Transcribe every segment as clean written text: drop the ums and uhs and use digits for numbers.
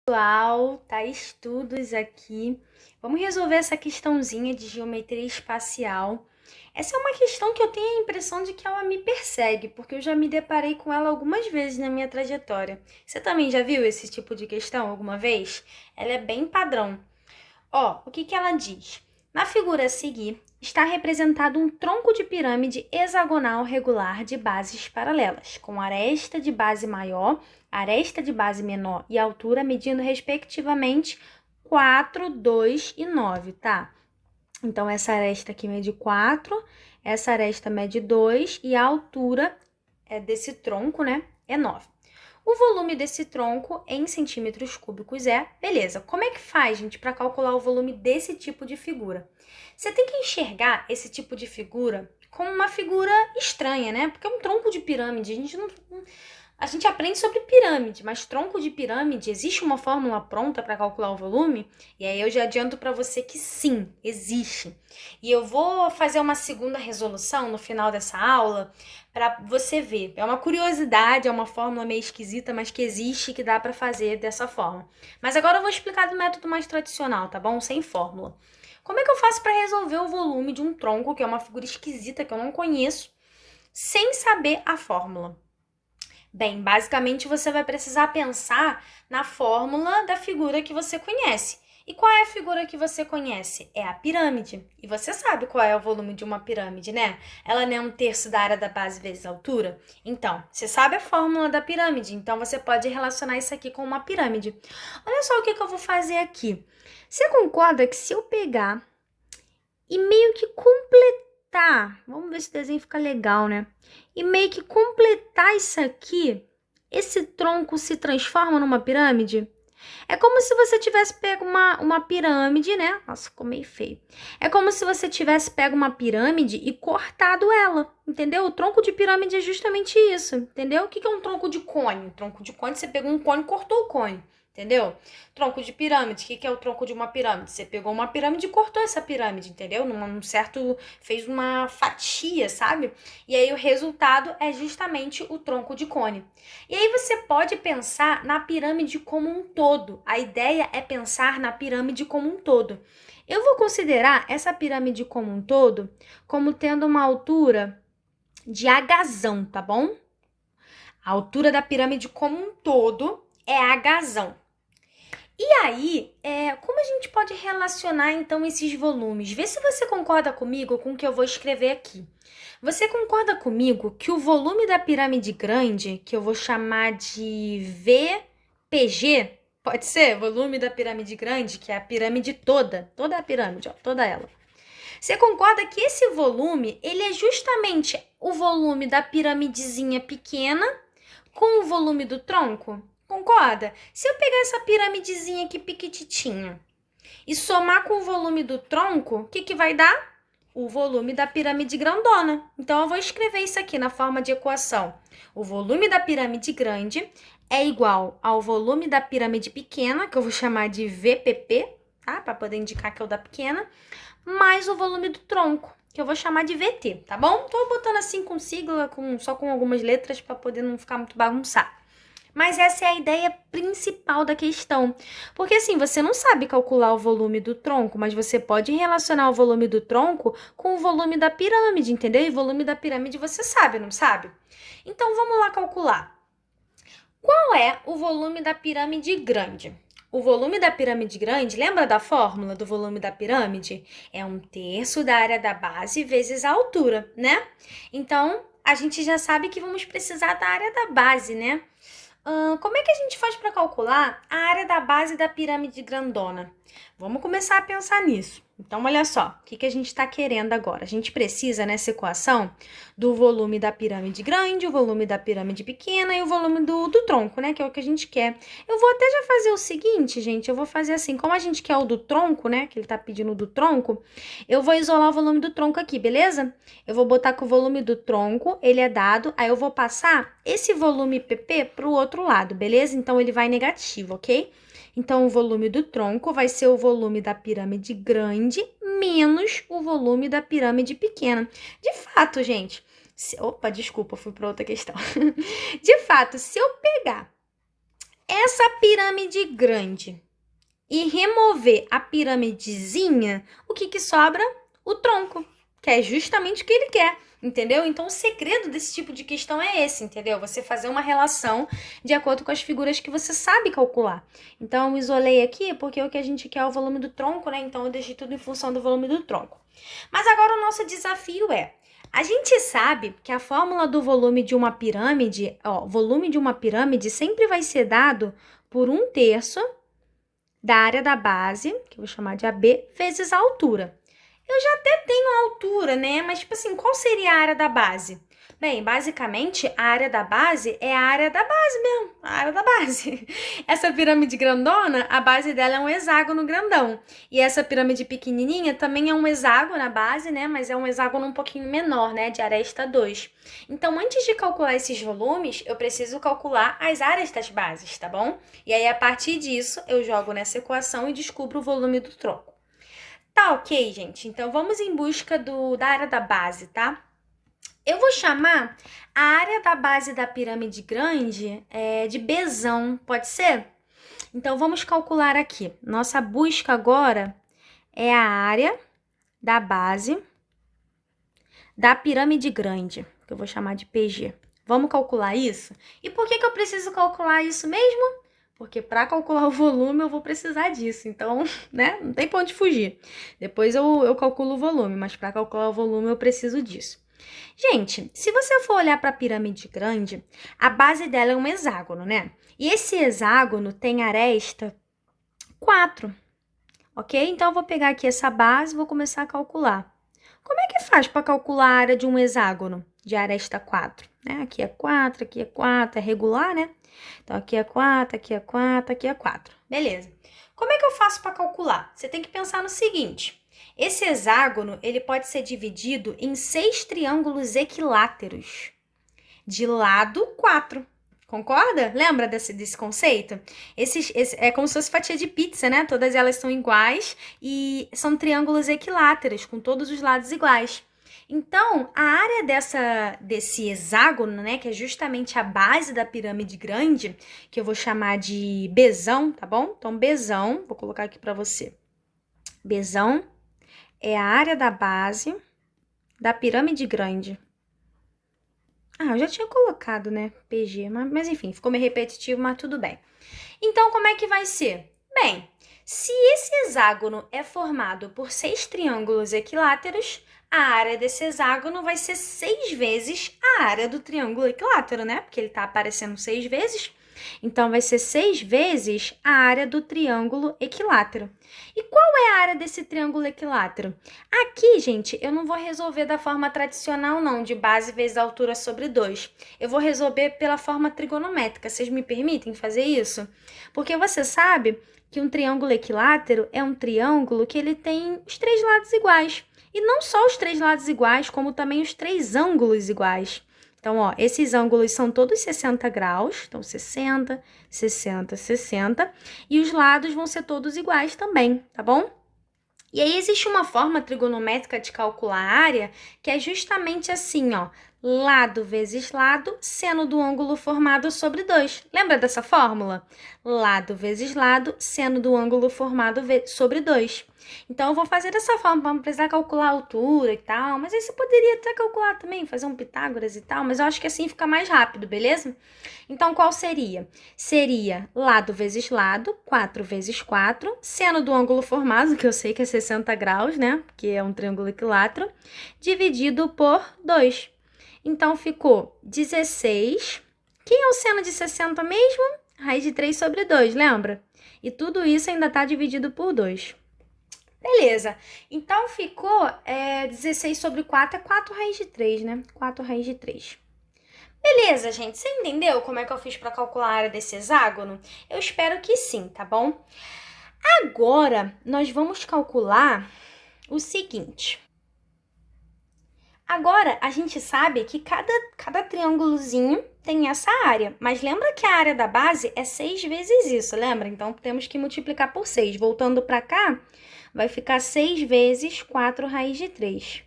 Pessoal, tá estudos aqui. Vamos resolver essa questãozinha de geometria espacial. Essa é uma questão que eu tenho a impressão de que ela me persegue, porque eu já me deparei com ela algumas vezes na minha trajetória. Você também já viu esse tipo de questão alguma vez? Ela é bem padrão. Ó, o que ela diz? Na figura a seguir, está representado um tronco de pirâmide hexagonal regular de bases paralelas, com aresta de base maior, aresta de base menor e altura medindo respectivamente 4, 2 e 9, tá? Então, essa aresta aqui mede 4, essa aresta mede 2 e a altura desse tronco, né, é 9. O volume desse tronco em centímetros cúbicos beleza, como é que faz, gente, para calcular o volume desse tipo de figura? Você tem que enxergar esse tipo de figura como uma figura estranha, né? Porque é um tronco de pirâmide, a gente aprende sobre pirâmide, mas tronco de pirâmide, existe uma fórmula pronta para calcular o volume? E aí eu já adianto para você que sim, existe. E eu vou fazer uma segunda resolução no final dessa aula para você ver. É uma curiosidade, é uma fórmula meio esquisita, mas que existe e que dá para fazer dessa forma. Mas agora eu vou explicar do método mais tradicional, tá bom? Sem fórmula. Como é que eu faço para resolver o volume de um tronco, que é uma figura esquisita que eu não conheço, sem saber a fórmula? Bem, basicamente você vai precisar pensar na fórmula da figura que você conhece. E qual é a figura que você conhece? É a pirâmide. E você sabe qual é o volume de uma pirâmide, né? Ela não é um terço da área da base vezes a altura? Então, você sabe a fórmula da pirâmide, então você pode relacionar isso aqui com uma pirâmide. Olha só o que eu vou fazer aqui. Você concorda que se eu pegar e meio que completar, vamos ver se o desenho fica legal, né? E meio que completar isso aqui, esse tronco se transforma numa pirâmide? É como se você tivesse pego uma pirâmide, né? Nossa, ficou meio feio. É como se você tivesse pego uma pirâmide e cortado ela, entendeu? O tronco de pirâmide é justamente isso, entendeu? O que é um tronco de cone? Tronco de cone, você pegou um cone e cortou o cone. Entendeu? Tronco de pirâmide. O que é o tronco de uma pirâmide? Você pegou uma pirâmide e cortou essa pirâmide, entendeu? Num certo... fez uma fatia, sabe? E aí o resultado é justamente o tronco de cone. E aí você pode pensar na pirâmide como um todo. A ideia é pensar na pirâmide como um todo. Eu vou considerar essa pirâmide como um todo como tendo uma altura de Hzão, tá bom? A altura da pirâmide como um todo é Hzão. E aí, como a gente pode relacionar então esses volumes? Vê se você concorda comigo com o que eu vou escrever aqui. Você concorda comigo que o volume da pirâmide grande, que eu vou chamar de VPG, pode ser? Volume da pirâmide grande, que é a pirâmide toda a pirâmide, ó, toda ela. Você concorda que esse volume, ele é justamente o volume da piramidezinha pequena com o volume do tronco? Concorda? Se eu pegar essa piramidezinha aqui piquititinha e somar com o volume do tronco, o que vai dar? O volume da pirâmide grandona. Então, eu vou escrever isso aqui na forma de equação. O volume da pirâmide grande é igual ao volume da pirâmide pequena, que eu vou chamar de VPP, tá? Para poder indicar que é o da pequena, mais o volume do tronco, que eu vou chamar de VT, tá bom? Tô botando assim com sigla, só com algumas letras para poder não ficar muito bagunçado. Mas essa é a ideia principal da questão. Porque assim, você não sabe calcular o volume do tronco, mas você pode relacionar o volume do tronco com o volume da pirâmide, entendeu? E o volume da pirâmide você sabe, não sabe? Então vamos lá calcular. Qual é o volume da pirâmide grande? O volume da pirâmide grande, lembra da fórmula do volume da pirâmide? É um terço da área da base vezes a altura, né? Então, a gente já sabe que vamos precisar da área da base, né? Como é que a gente faz para calcular a área da base da pirâmide grandona? Vamos começar a pensar nisso. Então, olha só, o que a gente está querendo agora? A gente precisa, nessa equação, do volume da pirâmide grande, o volume da pirâmide pequena e o volume do tronco, né? Que é o que a gente quer. Eu vou até já fazer o seguinte, gente, eu vou fazer assim, como a gente quer o do tronco, né? Que ele tá pedindo do tronco, eu vou isolar o volume do tronco aqui, beleza? Eu vou botar que o volume do tronco, ele é dado, aí eu vou passar esse volume PP para o outro lado, beleza? Então, ele vai negativo, ok? Então, o volume do tronco vai ser o volume da pirâmide grande menos o volume da pirâmide pequena. De fato, gente... Opa, desculpa, fui para outra questão. De fato, se eu pegar essa pirâmide grande e remover a piramidezinha, o que que sobra? O tronco, que é justamente o que ele quer, entendeu? Então, o segredo desse tipo de questão é esse, entendeu? Você fazer uma relação de acordo com as figuras que você sabe calcular. Então, eu isolei aqui porque o que a gente quer é o volume do tronco, né? Então, eu deixei tudo em função do volume do tronco. Mas agora o nosso desafio é: a gente sabe que a fórmula do volume de uma pirâmide, ó, volume de uma pirâmide sempre vai ser dado por 1/3 da área da base, que eu vou chamar de AB, vezes a altura. Eu já até tenho a altura, né? Mas, tipo assim, qual seria a área da base? Bem, basicamente, a área da base é a área da base mesmo, a área da base. Essa pirâmide grandona, a base dela é um hexágono grandão. E essa pirâmide pequenininha também é um hexágono na base, né? Mas é um hexágono um pouquinho menor, né? De aresta 2. Então, antes de calcular esses volumes, eu preciso calcular as áreas das bases, tá bom? E aí, a partir disso, eu jogo nessa equação e descubro o volume do tronco. Tá ok, gente? Então, vamos em busca da área da base, tá? Eu vou chamar a área da base da pirâmide grande de Bzão, pode ser? Então, vamos calcular aqui. Nossa busca agora é a área da base da pirâmide grande, que eu vou chamar de PG. Vamos calcular isso? E por que eu preciso calcular isso mesmo? Porque para calcular o volume eu vou precisar disso, então, né, não tem pra onde fugir. Depois eu calculo o volume, mas para calcular o volume eu preciso disso. Gente, se você for olhar para a pirâmide grande, a base dela é um hexágono, né? E esse hexágono tem aresta 4, ok? Então, eu vou pegar aqui essa base e vou começar a calcular. Como é que faz para calcular a área de um hexágono de aresta 4? Né? Aqui é 4, aqui é 4, é regular, né? Então, aqui é 4, aqui é 4, aqui é 4. Beleza. Como é que eu faço para calcular? Você tem que pensar no seguinte: esse hexágono, ele pode ser dividido em 6 triângulos equiláteros, de lado 4. Concorda? Lembra desse conceito? É como se fosse fatia de pizza, né? Todas elas são iguais e são triângulos equiláteros, com todos os lados iguais. Então, a área desse hexágono, né, que é justamente a base da pirâmide grande, que eu vou chamar de Bzão, tá bom? Então, Bzão, vou colocar aqui para você. Bzão é a área da base da pirâmide grande. Eu já tinha colocado, né, PG, mas enfim, ficou meio repetitivo, mas tudo bem. Então, como é que vai ser? Bem, se esse hexágono é formado por 6 triângulos equiláteros, a área desse hexágono vai ser 6 vezes a área do triângulo equilátero, né? Porque ele tá aparecendo 6 vezes. Então, vai ser 6 vezes a área do triângulo equilátero. E qual é a área desse triângulo equilátero? Aqui, gente, eu não vou resolver da forma tradicional, não, de base vezes altura sobre 2. Eu vou resolver pela forma trigonométrica. Vocês me permitem fazer isso? Porque você sabe que um triângulo equilátero é um triângulo que ele tem os 3 lados iguais. E não só os 3 lados iguais, como também os 3 ângulos iguais. Então, ó, esses ângulos são todos 60 graus, então 60, 60, 60, e os lados vão ser todos iguais também, tá bom? E aí existe uma forma trigonométrica de calcular a área que é justamente assim, ó, lado vezes lado, seno do ângulo formado sobre 2. Lembra dessa fórmula? Lado vezes lado, seno do ângulo formado sobre 2. Então, eu vou fazer dessa forma, para não precisar calcular a altura e tal, mas aí você poderia até calcular também, fazer um Pitágoras e tal, mas eu acho que assim fica mais rápido, beleza? Então, qual seria? Seria lado vezes lado, 4 vezes 4, seno do ângulo formado, que eu sei que é 60 graus, né? Que é um triângulo equilátero, dividido por 2. Então, ficou 16. Quem é o seno de 60 mesmo? Raiz de 3 sobre 2, lembra? E tudo isso ainda está dividido por 2. Beleza, então ficou 16 sobre 4 é 4 raiz de 3, né? 4 raiz de 3. Beleza, gente, você entendeu como é que eu fiz para calcular a área desse hexágono? Eu espero que sim, tá bom? Agora, nós vamos calcular o seguinte. Agora, a gente sabe que cada triângulozinho tem essa área, mas lembra que a área da base é 6 vezes isso, lembra? Então, temos que multiplicar por 6. Voltando para cá, vai ficar 6 vezes 4 raiz de 3.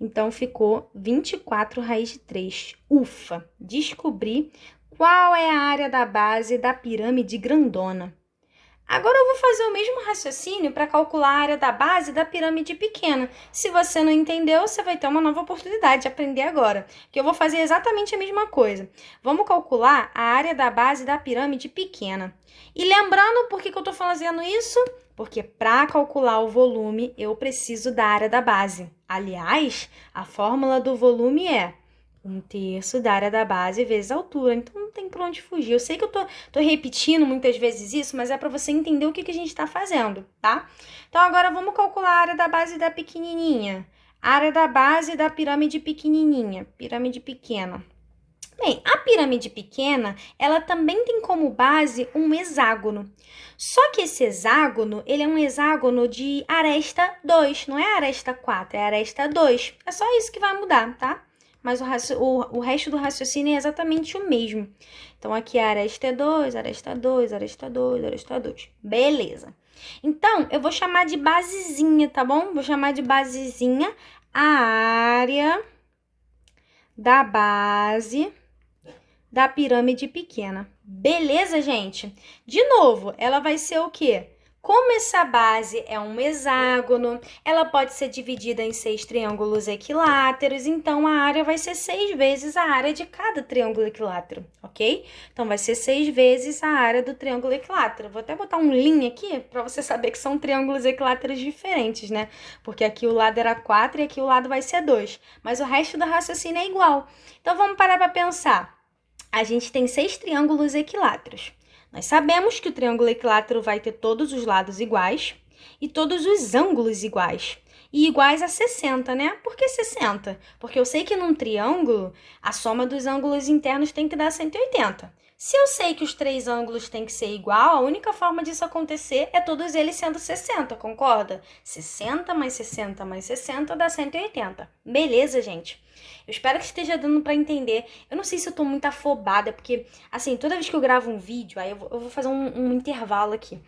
Então, ficou 24 raiz de 3. Ufa! Descobri Qual é a área da base da pirâmide grandona? Agora eu vou fazer o mesmo raciocínio para calcular a área da base da pirâmide pequena. Se você não entendeu, você vai ter uma nova oportunidade de aprender agora, que eu vou fazer exatamente a mesma coisa. Vamos calcular a área da base da pirâmide pequena. E lembrando por que eu estou fazendo isso? Porque para calcular o volume, eu preciso da área da base. Aliás, a fórmula do volume é 1/3 da área da base vezes a altura. Então, não tem pra onde fugir. Eu sei que eu tô repetindo muitas vezes isso, mas é para você entender o que a gente está fazendo, tá? Então, agora vamos calcular a área da base da pequenininha. A área da base da pirâmide pequenininha. Pirâmide pequena. Bem, a pirâmide pequena, ela também tem como base um hexágono. Só que esse hexágono, ele é um hexágono de aresta 2, não é aresta 4, é aresta 2. É só isso que vai mudar, tá? Mas o resto do raciocínio é exatamente o mesmo. Então, aqui é aresta 2, aresta 2, aresta 2, aresta 2. Beleza. Então, eu vou chamar de basezinha, tá bom? Vou chamar de basezinha a área da base da pirâmide pequena. Beleza, gente? De novo, ela vai ser o quê? Como essa base é um hexágono, ela pode ser dividida em 6 triângulos equiláteros, então a área vai ser 6 vezes a área de cada triângulo equilátero, ok? Então, vai ser 6 vezes a área do triângulo equilátero. Vou até botar um linha aqui para você saber que são triângulos equiláteros diferentes, né? Porque aqui o lado era 4 e aqui o lado vai ser 2. Mas o resto do raciocínio é igual. Então, vamos parar para pensar. A gente tem 6 triângulos equiláteros. Nós sabemos que o triângulo equilátero vai ter todos os lados iguais e todos os ângulos iguais. E iguais a 60, né? Por que 60? Porque eu sei que num triângulo, a soma dos ângulos internos tem que dar 180. Se eu sei que os 3 ângulos têm que ser igual, a única forma disso acontecer é todos eles sendo 60, concorda? 60 mais 60 mais 60 dá 180. Beleza, gente? Eu espero que esteja dando pra entender. Eu não sei se eu tô muito afobada, porque, assim, toda vez que eu gravo um vídeo, aí eu vou fazer um intervalo aqui.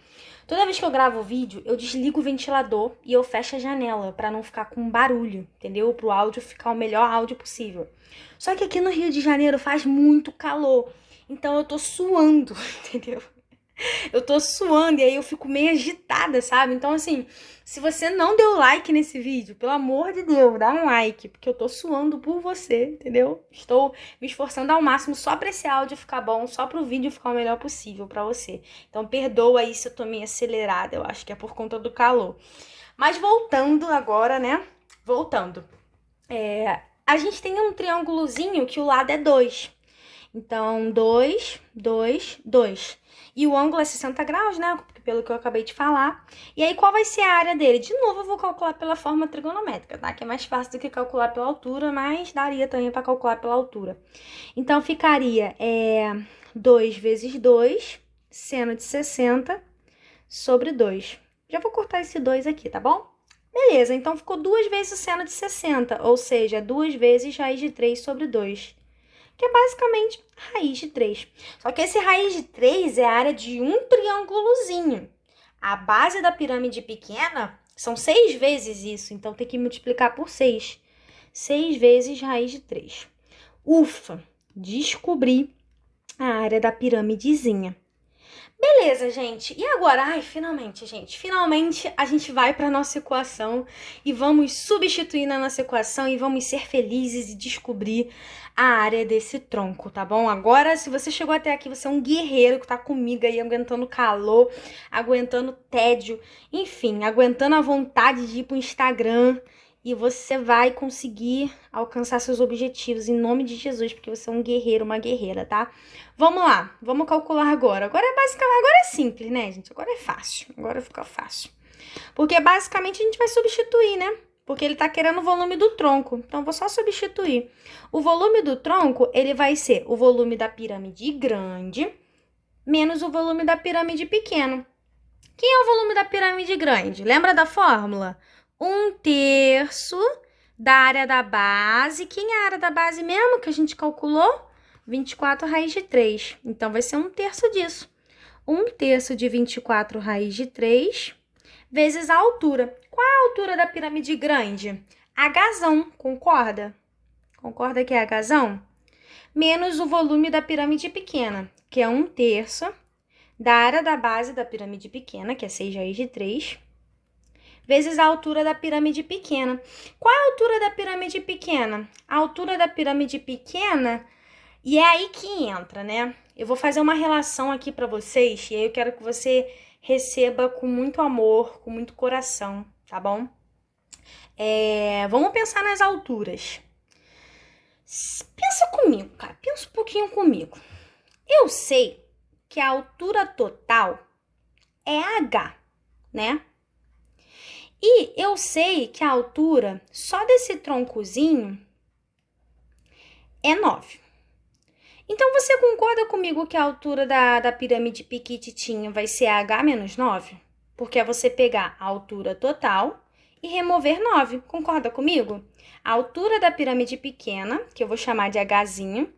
Toda vez que eu gravo o vídeo, eu desligo o ventilador e eu fecho a janela pra não ficar com barulho, entendeu? Pro áudio ficar o melhor áudio possível. Só que aqui no Rio de Janeiro faz muito calor, então eu tô suando, entendeu? Eu tô suando e aí eu fico meio agitada, sabe? Então, assim, se você não deu like nesse vídeo, pelo amor de Deus, dá um like, porque eu tô suando por você, entendeu? Estou me esforçando ao máximo só pra esse áudio ficar bom, só pro vídeo ficar o melhor possível pra você. Então, perdoa aí se eu tô meio acelerada, eu acho que é por conta do calor. Mas voltando agora, né? Voltando. A gente tem um triângulozinho que o lado é 2. Então, 2, 2, 2. E o ângulo é 60 graus, né? Pelo que eu acabei de falar. E aí, qual vai ser a área dele? De novo, eu vou calcular pela forma trigonométrica, tá? Que é mais fácil do que calcular pela altura, mas daria também para calcular pela altura. Então, ficaria 2 vezes 2, seno de 60, sobre 2. Já vou cortar esse 2 aqui, tá bom? Beleza, então ficou 2 vezes o seno de 60, ou seja, 2 vezes raiz de 3 sobre 2. Que é basicamente raiz de 3. Só que esse raiz de 3 é a área de um triângulozinho. A base da pirâmide pequena são 6 vezes isso, então tem que multiplicar por 6. 6 vezes raiz de 3. Ufa, descobri a área da piramidezinha. Beleza, gente. E agora? Ai, finalmente, gente. Finalmente a gente vai para nossa equação e vamos substituir na nossa equação e vamos ser felizes e descobrir a área desse tronco, tá bom? Agora, se você chegou até aqui, você é um guerreiro que tá comigo aí, aguentando calor, aguentando tédio, enfim, aguentando a vontade de ir pro Instagram. E você vai conseguir alcançar seus objetivos em nome de Jesus, porque você é um guerreiro, uma guerreira, tá? Vamos lá, vamos calcular agora. Agora é simples, né, gente? Agora é fácil, agora fica fácil. Porque basicamente a gente vai substituir, né? Porque ele tá querendo o volume do tronco, então eu vou só substituir. O volume do tronco, ele vai ser o volume da pirâmide grande menos o volume da pirâmide pequena. Quem é o volume da pirâmide grande? Lembra da fórmula? 1/3 da área da base. Quem é a área da base mesmo que a gente calculou? 24 raiz de 3. Então, vai ser 1/3 disso. 1/3 de 24 raiz de 3 vezes a altura. Qual é a altura da pirâmide grande? Hzão, concorda? Concorda que é Hzão? menos o volume da pirâmide pequena, que é 1/3 da área da base da pirâmide pequena, que é 6 raiz de 3, vezes a altura da pirâmide pequena. Qual é a altura da pirâmide pequena? A altura da pirâmide pequena, e é aí que entra, né? Eu vou fazer uma relação aqui para vocês, e aí eu quero que você receba com muito amor, com muito coração, tá bom? Vamos pensar nas alturas. Pensa comigo, cara. Pensa um pouquinho comigo. Eu sei que a altura total é h, né? E eu sei que a altura só desse troncozinho é 9. Então, você concorda comigo que a altura da pirâmide piquititinha vai ser h menos 9? Porque é você pegar a altura total e remover 9. Concorda comigo? A altura da pirâmide pequena, que eu vou chamar de hzinho,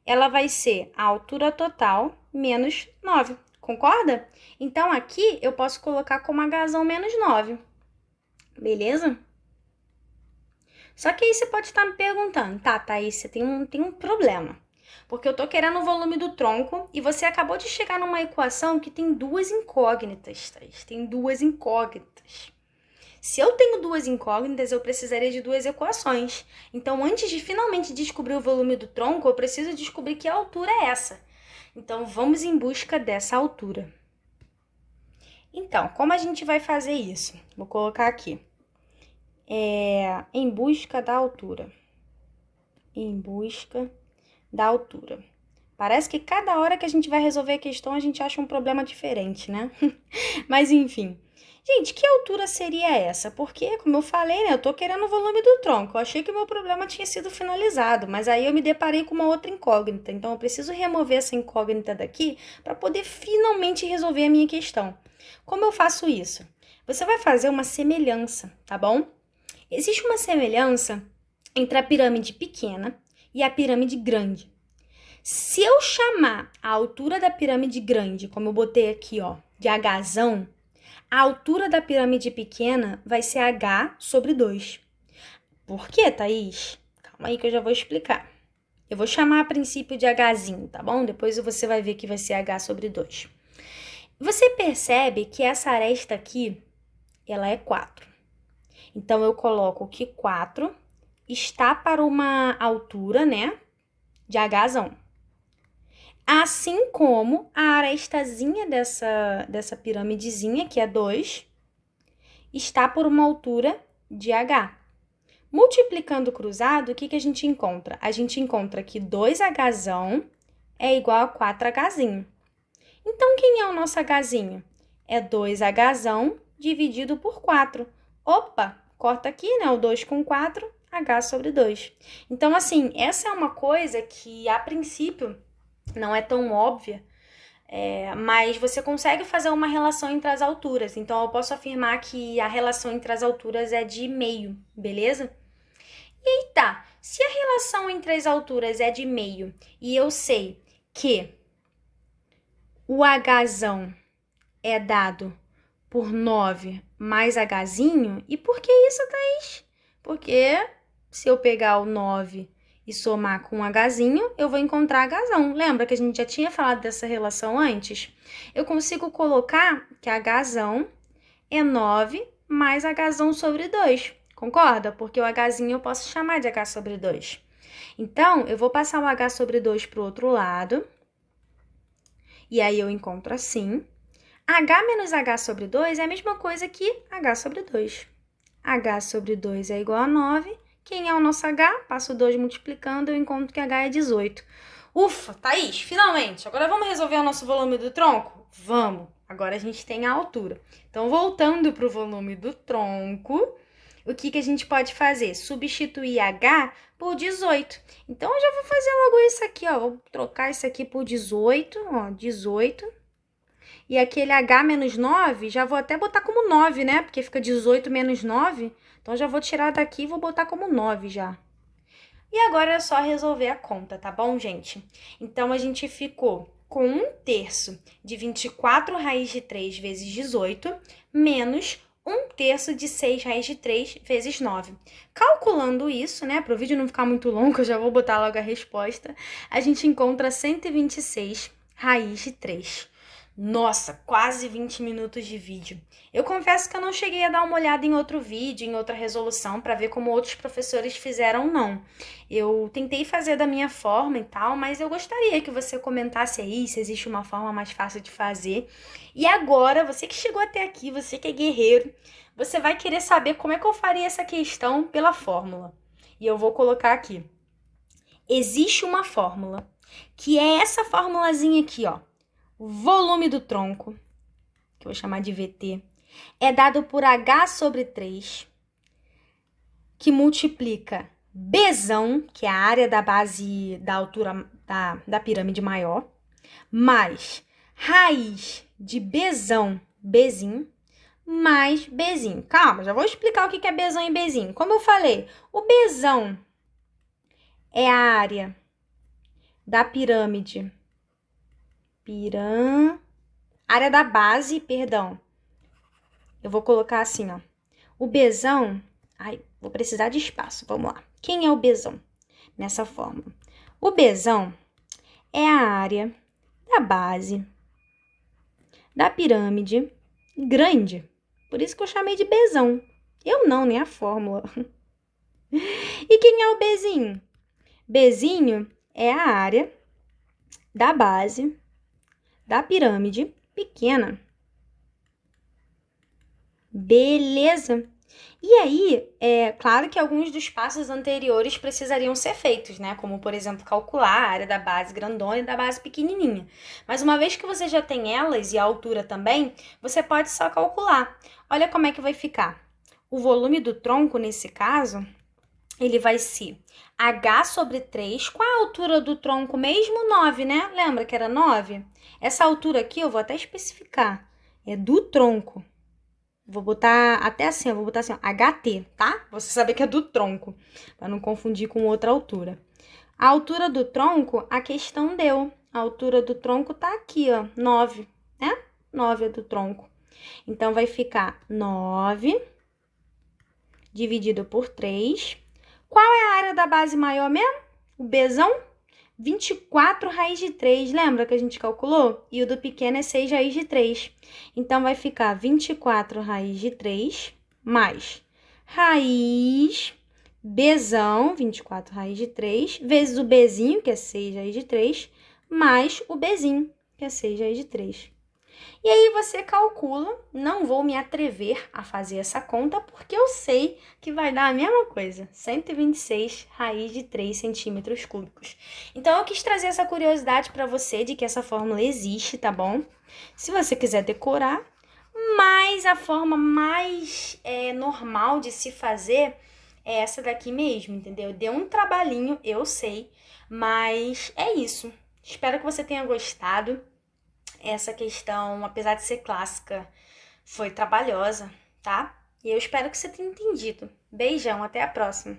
ela vai ser a altura total menos 9. Concorda? Então, aqui eu posso colocar como hzão menos 9. Beleza? Só que aí você pode estar me perguntando, tá, Thaís, você tem um problema. Porque eu tô querendo o volume do tronco e você acabou de chegar numa equação que tem duas incógnitas, Thaís. Tem duas incógnitas. Se eu tenho duas incógnitas, eu precisaria de duas equações. Então, antes de finalmente descobrir o volume do tronco, eu preciso descobrir que altura é essa. Então, vamos em busca dessa altura. Então, como a gente vai fazer isso? Vou colocar aqui. Em busca da altura. Em busca da altura. Parece que cada hora que a gente vai resolver a questão, a gente acha um problema diferente, né? Mas, enfim. Gente, que altura seria essa? Porque, como eu falei, né, eu tô querendo o volume do tronco. Eu achei que o meu problema tinha sido finalizado, mas aí eu me deparei com uma outra incógnita. Então, eu preciso remover essa incógnita daqui para poder finalmente resolver a minha questão. Como eu faço isso? Você vai fazer uma semelhança, tá bom? Existe uma semelhança entre a pirâmide pequena e a pirâmide grande. Se eu chamar a altura da pirâmide grande, como eu botei aqui, ó, de hzão, a altura da pirâmide pequena vai ser h sobre 2. Por quê, Thaís? Calma aí que eu já vou explicar. Eu vou chamar a princípio de hzinho, tá bom? Depois você vai ver que vai ser h sobre 2. Você percebe que essa aresta aqui, ela é 4. Então, eu coloco que 4 está para uma altura, né, de hzão. Assim como a arestazinha dessa piramidezinha, que é 2, está por uma altura de h. Multiplicando cruzado, o que a gente encontra? A gente encontra que 2hzão é igual a 4hzinho. Então, quem é o nosso hzinho? É 2hzão dividido por 4. Opa, corta aqui, né? O 2 com 4, h sobre 2. Então, assim, essa é uma coisa que, a princípio, não é tão óbvia, mas você consegue fazer uma relação entre as alturas. Então, eu posso afirmar que a relação entre as alturas é de meio, beleza? E aí tá, se a relação entre as alturas é de meio e eu sei que o hzão é dado por 9 mais hzinho, e por que isso, Thaís? Porque se eu pegar o 9 e somar com um hzinho, eu vou encontrar hzão. Lembra que a gente já tinha falado dessa relação antes? Eu consigo colocar que hzão é 9 mais hzão sobre 2. Concorda? Porque o hzinho eu posso chamar de h sobre 2. Então, eu vou passar o h sobre 2 para o outro lado. E aí eu encontro assim. h menos h sobre 2 é a mesma coisa que h sobre 2. h sobre 2 é igual a 9. Quem é o nosso h? Passo 2 multiplicando, eu encontro que h é 18. Ufa, Thaís, finalmente! Agora vamos resolver o nosso volume do tronco? Vamos! Agora a gente tem a altura. Então, voltando para o volume do tronco, o que a gente pode fazer? Substituir h por 18. Então, eu já vou fazer logo isso aqui, ó. Vou trocar isso aqui por 18, ó, 18. E aquele h menos 9, já vou até botar como 9, né? Porque fica 18 menos 9. Então, já vou tirar daqui e vou botar como 9 já. E agora é só resolver a conta, tá bom, gente? Então, a gente ficou com 1/3 de 24 raiz de 3 vezes 18, menos 1/3 de 6 raiz de 3 vezes 9. Calculando isso, né, para o vídeo não ficar muito longo, eu já vou botar logo a resposta, a gente encontra 126 raiz de 3. Nossa, quase 20 minutos de vídeo. Eu confesso que eu não cheguei a dar uma olhada em outro vídeo, em outra resolução, para ver como outros professores fizeram, não. Eu tentei fazer da minha forma e tal, mas eu gostaria que você comentasse aí se existe uma forma mais fácil de fazer. E agora, você que chegou até aqui, você que é guerreiro, você vai querer saber como é que eu faria essa questão pela fórmula. E eu vou colocar aqui. Existe uma fórmula, que é essa formulazinha aqui, ó. O volume do tronco, que eu vou chamar de VT, é dado por H sobre 3, que multiplica Bzão, que é a área da base da altura da pirâmide maior, mais raiz de Bzão, Bzinho, mais Bzinho. Calma, já vou explicar o que é Bzão e Bzinho. Como eu falei, o Bzão é a área da pirâmide, área da base, perdão. Eu vou colocar assim, ó. O Bzão, ai, vou precisar de espaço, vamos lá. Quem é o Bzão nessa fórmula? O Bzão é a área da base da pirâmide grande. Por isso que eu chamei de Bzão. Eu não, nem a fórmula. E quem é o Bzinho? Bzinho é a área da base da pirâmide pequena. Beleza? E aí, é claro que alguns dos passos anteriores precisariam ser feitos, né? Como, por exemplo, calcular a área da base grandona e da base pequenininha. Mas uma vez que você já tem elas e a altura também, você pode só calcular. Olha como é que vai ficar. O volume do tronco, nesse caso, ele vai ser H sobre 3. Qual a altura do tronco mesmo? 9, né? Lembra que era 9? Essa altura aqui eu vou até especificar. É do tronco. Vou botar até assim, eu vou botar assim, ó, HT, tá? Você saber que é do tronco, para não confundir com outra altura. A altura do tronco, a questão deu. A altura do tronco tá aqui, ó, 9, né? 9 é do tronco. Então, vai ficar 9 dividido por 3. Qual é a área da base maior mesmo? O Bzão? 24 raiz de 3, lembra que a gente calculou? E o do pequeno é 6 raiz de 3. Então, vai ficar 24 raiz de 3 mais raiz Bzão, 24 raiz de 3, vezes o Bzinho, que é 6 raiz de 3, mais o Bzinho, que é 6 raiz de 3. E aí você calcula, não vou me atrever a fazer essa conta, porque eu sei que vai dar a mesma coisa, 126 raiz de 3 centímetros cúbicos. Então, eu quis trazer essa curiosidade para você de que essa fórmula existe, tá bom? Se você quiser decorar, mas a forma mais normal de se fazer é essa daqui mesmo, entendeu? Deu um trabalhinho, eu sei, mas é isso. Espero que você tenha gostado. Essa questão, apesar de ser clássica, foi trabalhosa, tá? E eu espero que você tenha entendido. Beijão, até a próxima!